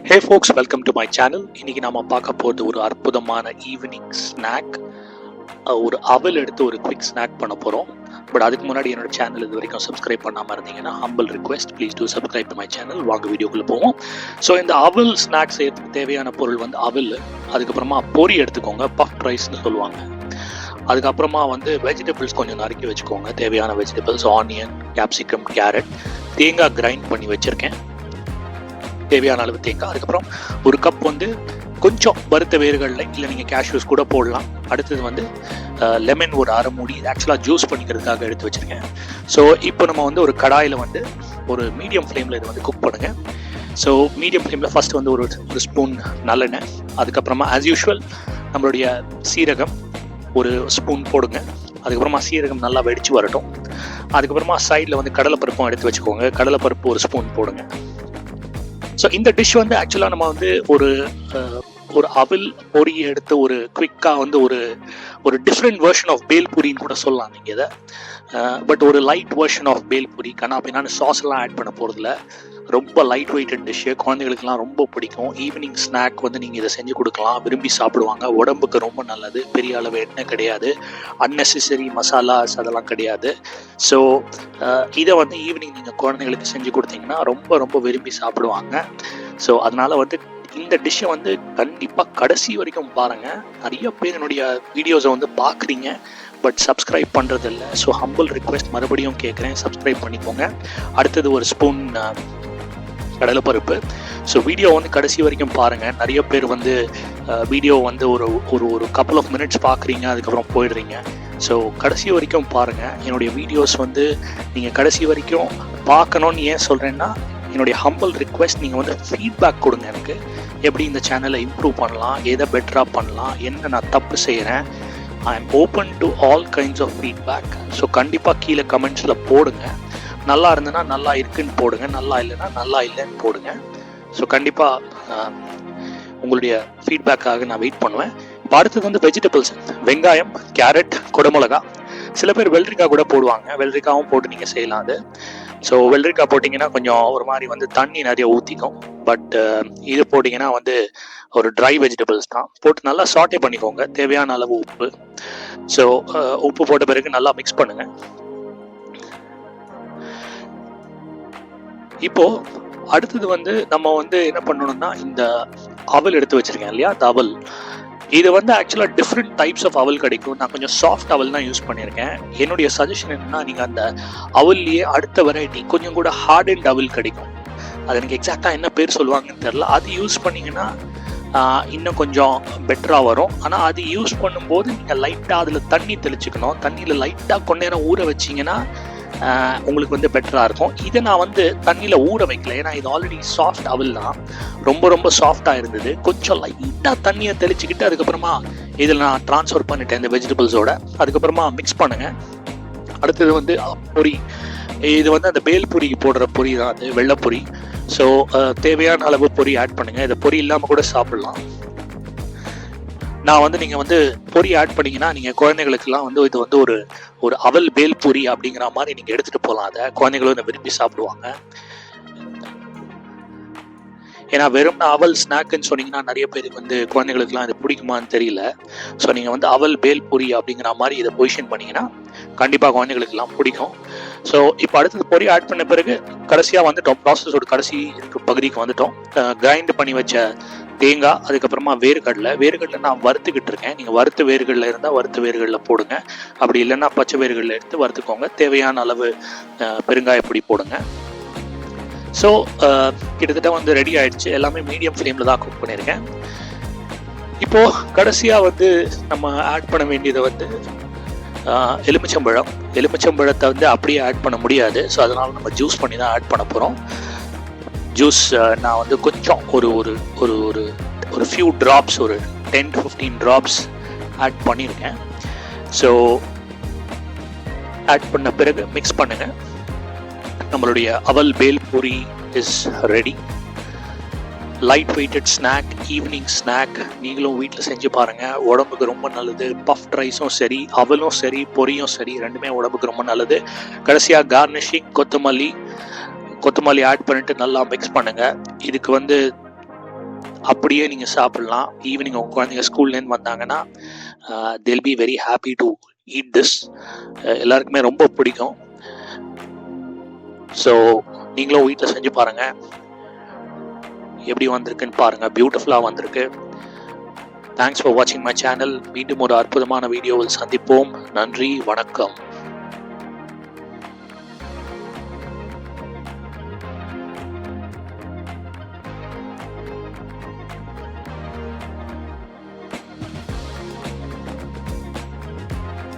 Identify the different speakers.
Speaker 1: Hey folks, welcome to my channel. இன்னைக்கு நாம பார்க்க போறது ஒரு அற்புதமான ஈவினிங் ஸ்நாக். ஒரு அவல் எடுத்து ஒரு குவிக் ஸ்நாக் பண்ண போறோம். பட் அதுக்கு முன்னாடி என்னோட சேனல் இது வரைக்கும் சப்ஸ்கிரைப் பண்ணாம இருந்தீங்கன்னா humble request, please do subscribe to my channel. வாங்க வீடியோக்குள்ள போவோம். ஸோ இந்த அவல் ஸ்நாக் செய்யறதுக்கு தேவையான பொருள் வந்து அவல், அதுக்கப்புறமா பொரி எடுத்துக்கோங்க, பஃப் ரைஸ்ன்னு சொல்லுவாங்க. அதுக்கப்புறமா வந்து வெஜிடபிள்ஸ் கொஞ்சம் நறுக்கி வச்சுக்கோங்க. தேவையான வெஜிடபிள்ஸ் ஆனியன், கேப்சிகம், கேரட், தேங்காய் கிரைண்ட் பண்ணி வச்சிருக்கேன், தேவையான அளவு தேங்காய். அதுக்கப்புறம் ஒரு கப் வந்து கொஞ்சம் வறுத்த வேர்களில், இல்லை நீங்கள் கேஷ்யூஸ் கூட போடலாம். அடுத்தது வந்து லெமன் ஒரு அரை மூடி, ஆக்சுவலாக ஜூஸ் பண்ணிக்கிறதுக்காக எடுத்து வச்சுருக்கேன். ஸோ இப்போ நம்ம வந்து ஒரு கடாயில் வந்து ஒரு மீடியம் ஃப்ளேமில் இது வந்து குக் பண்ணுங்கள். ஸோ மீடியம் ஃப்ளேமில் ஃபஸ்ட்டு வந்து ஒரு ஸ்பூன் நல்லெண்ணெய், அதுக்கப்புறமா ஆஸ் யூஷுவல் நம்மளுடைய சீரகம் ஒரு ஸ்பூன் போடுங்க. அதுக்கப்புறமா சீரகம் நல்லா வெடிச்சு வரட்டும். அதுக்கப்புறமா சைடில் வந்து கடலைப்பருப்பும் எடுத்து வச்சுக்கோங்க. கடலைப்பருப்பு ஒரு ஸ்பூன் போடுங்க. ஸோ இந்த டிஷ் வந்து ஆக்சுவலாக நம்ம வந்து ஒரு அவல் பொரியை எடுத்து ஒரு குவிக்காக வந்து ஒரு டிஃப்ரெண்ட் வெர்ஷன் ஆஃப் பேல் பூரின்னு கூட சொல்லலாம் நீங்கள் இதை. பட் ஒரு லைட் வெர்ஷன் ஆஃப் பேல் பூரி, கண்ணாப்பின்னான்னு சாஸ்லாம் ஆட் பண்ண போகிறதில்ல. ரொம்ப லைட் வெயிட்டட் டிஷ்ஷு, குழந்தைகளுக்குலாம் ரொம்ப பிடிக்கும். ஈவினிங் ஸ்நாக் வந்து நீங்கள் இதை செஞ்சு கொடுக்கலாம், விரும்பி சாப்பிடுவாங்க. உடம்புக்கு ரொம்ப நல்லது, பெரிய அளவு எண்ணெய் கிடையாது, அன்னெசரி மசாலாஸ் அதெல்லாம் கிடையாது. ஸோ இதை வந்து ஈவினிங் நீங்கள் குழந்தைங்களுக்கு செஞ்சு கொடுத்தீங்கன்னா ரொம்ப ரொம்ப விரும்பி சாப்பிடுவாங்க. ஸோ அதனால் வந்து இந்த டிஷ்ஷை வந்து கண்டிப்பாக கடைசி வரைக்கும் பாருங்கள். நிறைய பேர் என்னுடைய வீடியோஸை வந்து பார்க்குறீங்க, பட் சப்ஸ்கிரைப் பண்ணுறது இல்லை. ஸோ ஹம்பிள் ரிக்வெஸ்ட் மறுபடியும் கேட்குறேன், சப்ஸ்கிரைப் பண்ணிக்கோங்க. அடுத்தது ஒரு ஸ்பூன் கடலைப்பருப்பு. ஸோ வீடியோ வந்து கடைசி வரைக்கும் பாருங்கள். நிறைய பேர் வந்து வீடியோ வந்து ஒரு கப்புள் ஆஃப் மினிட்ஸ் பார்க்குறீங்க, அதுக்கப்புறம் போயிடுறீங்க. ஸோ கடைசி வரைக்கும் பாருங்கள். என்னுடைய வீடியோஸ் வந்து நீங்கள் கடைசி வரைக்கும் பார்க்கணுன்னு ஏன் சொல்கிறேன்னா, என்னுடைய ஹம்பிள் ரிக்வெஸ்ட், நீங்கள் வந்து ஃபீட்பேக் கொடுங்க எனக்கு. எப்படி இந்த சேனலை இம்ப்ரூவ் பண்ணலாம், எதை பெட்டராக பண்ணலாம், என்ன நான் தப்பு செய்கிறேன். I am open to all kinds of feedback. So கண்டிப்பாக கீழே கமெண்ட்ஸில் போடுங்க. நல்லா இருந்ததுன்னா நல்லா இருக்குன்னு போடுங்க, நல்லா இல்லைன்னா நல்லா இல்லைன்னு போடுங்க. ஸோ கண்டிப்பாக உங்களுடைய ஃபீட்பேக்காக நான் வெயிட் பண்ணுவேன். இப்போ அடுத்தது வந்து வெஜிடபிள்ஸ், வெங்காயம், கேரட், குடமிளகா. சில பேர் வெள்ளரிக்காய் கூட போடுவாங்க, வெள்ளரிக்காவும் போட்டு நீங்கள் செய்யலாம் அது. ஸோ வெள்ளரிக்காய் போட்டிங்கன்னா கொஞ்சம் ஒரு மாதிரி வந்து தண்ணி நிறைய ஊற்றிக்கும். பட் இது போட்டிங்கன்னா வந்து ஒரு ட்ரை வெஜிடபிள்ஸ் தான். போட்டு நல்லா சாட்டே பண்ணிக்கோங்க. தேவையான அளவு உப்பு. ஸோ உப்பு போட்ட பிறகு நல்லா மிக்ஸ் பண்ணுங்கள். இப்போ அடுத்தது வந்து நம்ம வந்து என்ன பண்ணணும்னா, இந்த அவல் எடுத்து வச்சிருக்கேன் இல்லையா, இந்த அவல், இது வந்து ஆக்சுவலாக டிஃப்ரெண்ட் டைப்ஸ் ஆஃப் அவல் கிடைக்கும். நான் கொஞ்சம் சாஃப்ட் அவல் தான் யூஸ் பண்ணியிருக்கேன். என்னுடைய சஜஷன் என்னன்னா, நீங்கள் அந்த அவல்லையே அடுத்த வெரைட்டி கொஞ்சம் கூட ஹார்ட் அண்ட் அவல் கிடைக்கும். அது எனக்கு எக்ஸாக்டாக என்ன பேர் சொல்லுவாங்கன்னு தெரில. அது யூஸ் பண்ணிங்கன்னா இன்னும் கொஞ்சம் பெட்டராக வரும். ஆனால் அது யூஸ் பண்ணும்போது நீங்கள் லைட்டாக அதில் தண்ணி தெளிச்சுக்கணும். தண்ணியில் லைட்டாக கொஞ்ச நேரம் ஊற வச்சிங்கன்னா உங்களுக்கு வந்து பெட்டராக இருக்கும். இதை நான் வந்து தண்ணியில் ஊற வைக்கல, ஏன்னா இது ஆல்ரெடி சாஃப்ட் அவல் தான், ரொம்ப ரொம்ப சாஃப்டாக இருந்தது. கொஞ்சம் லைட்டாக தண்ணியை தெளிச்சுக்கிட்டு அதுக்கப்புறமா இதில் நான் ட்ரான்ஸ்ஃபர் பண்ணிட்டேன் இந்த வெஜிடபிள்ஸோட. அதுக்கப்புறமா மிக்ஸ் பண்ணுங்கள். அடுத்தது வந்து பொரி. இது வந்து அந்த பேல் பொரிக்கு போடுற பொரி தான், அது வெள்ளைப்பொரி. ஸோ தேவையான அளவு பொரி ஆட் பண்ணுங்கள். இதை பொரி இல்லாமல் கூட சாப்பிட்லாம். நான் வந்து நீங்கள் வந்து பொரி ஆட் பண்ணிங்கன்னா நீங்கள் குழந்தைகளுக்கெல்லாம் வந்து இது வந்து ஒரு அவல் பேல் பொரி அப்படிங்கிற மாதிரி நீங்கள் எடுத்துகிட்டு போகலாம். அதை குழந்தைகளும் இதை விரும்பி சாப்பிடுவாங்க. ஏன்னா வெறும் அவல் ஸ்நாக்குன்னு சொன்னீங்கன்னா நிறைய பேருக்கு வந்து குழந்தைகளுக்குலாம் இது பிடிக்குமான்னு தெரியல. ஸோ நீங்கள் வந்து அவல் பேல் பொரி அப்படிங்கிற மாதிரி இதை பொசிஷன் பண்ணிங்கன்னா கண்டிப்பாக குழந்தைகளுக்கெல்லாம் பிடிக்கும். ஸோ இப்போ அடுத்தது பொரி ஆட் பண்ண பிறகு கடைசியாக வந்துட்டோம், ப்ராசஸோட கடைசி பகுதிக்கு வந்துட்டோம். கிரைண்ட் பண்ணி வச்ச தேங்காய், அதுக்கப்புறமா வேர்க்கடலை நான் வறுத்துக்கிட்டு இருக்கேன். நீங்கள் வறுத்த வேர்களில் இருந்தால் வறுத்த வேர்களில் போடுங்க, அப்படி இல்லைன்னா பச்சை வேர்களில் எடுத்து வறுத்துக்கோங்க. தேவையான அளவு பெருங்காயப்பொடி போடுங்க. ஸோ கிட்டத்தட்ட வந்து ரெடி ஆகிடுச்சு. எல்லாமே மீடியம் ஃப்ளேமில் தான் குக் பண்ணியிருக்கேன். இப்போது கடைசியாக வந்து நம்ம ஆட் பண்ண வேண்டியதை வந்து எலுமிச்சம்பழத்தை வந்து அப்படியே ஆட் பண்ண முடியாது. ஸோ அதனால் நம்ம ஜூஸ் பண்ணி தான் ஆட் பண்ண போகிறோம். ஜூஸ் நான் வந்து கொஞ்சம் ஒரு ஃபியூ ட்ராப்ஸ், ஒரு 10 to 15 ட்ராப்ஸ் ஆட் பண்ணியிருக்கேன். ஸோ ஆட் பண்ண பிறகு மிக்ஸ் பண்ணுங்கள். நம்மளுடைய அவல் bhel puri is ready. Light weighted snack, evening snack. நீங்களும் வீட்டில் செஞ்சு பாருங்கள், உடம்புக்கு ரொம்ப நல்லது. பஃப் ரைஸும் சரி, அவலும் சரி, பொரியும் சரி, ரெண்டுமே உடம்புக்கு ரொம்ப நல்லது. கடைசியாக கார்னிஷிங் கொத்தமல்லி ஆட் பண்ணிட்டு நல்லா மிக்ஸ் பண்ணுங்கள். இதுக்கு வந்து அப்படியே நீங்கள் சாப்பிட்லாம். ஈவினிங் உங்கள் குழந்தைங்க ஸ்கூல்லேருந்து வந்தாங்கன்னா they'll be very happy to eat this. எல்லாருக்குமே ரொம்ப பிடிக்கும். ஸோ நீங்களும் வீட்டில் செஞ்சு பாருங்கள், எப்படி வந்திருக்குன்னு பாருங்கள். பியூட்டிஃபுல்லாக வந்திருக்கு. தேங்க்ஸ் ஃபார் வாட்சிங் மை சேனல். மீண்டும் ஒரு அற்புதமான வீடியோவில் சந்திப்போம். நன்றி, வணக்கம்.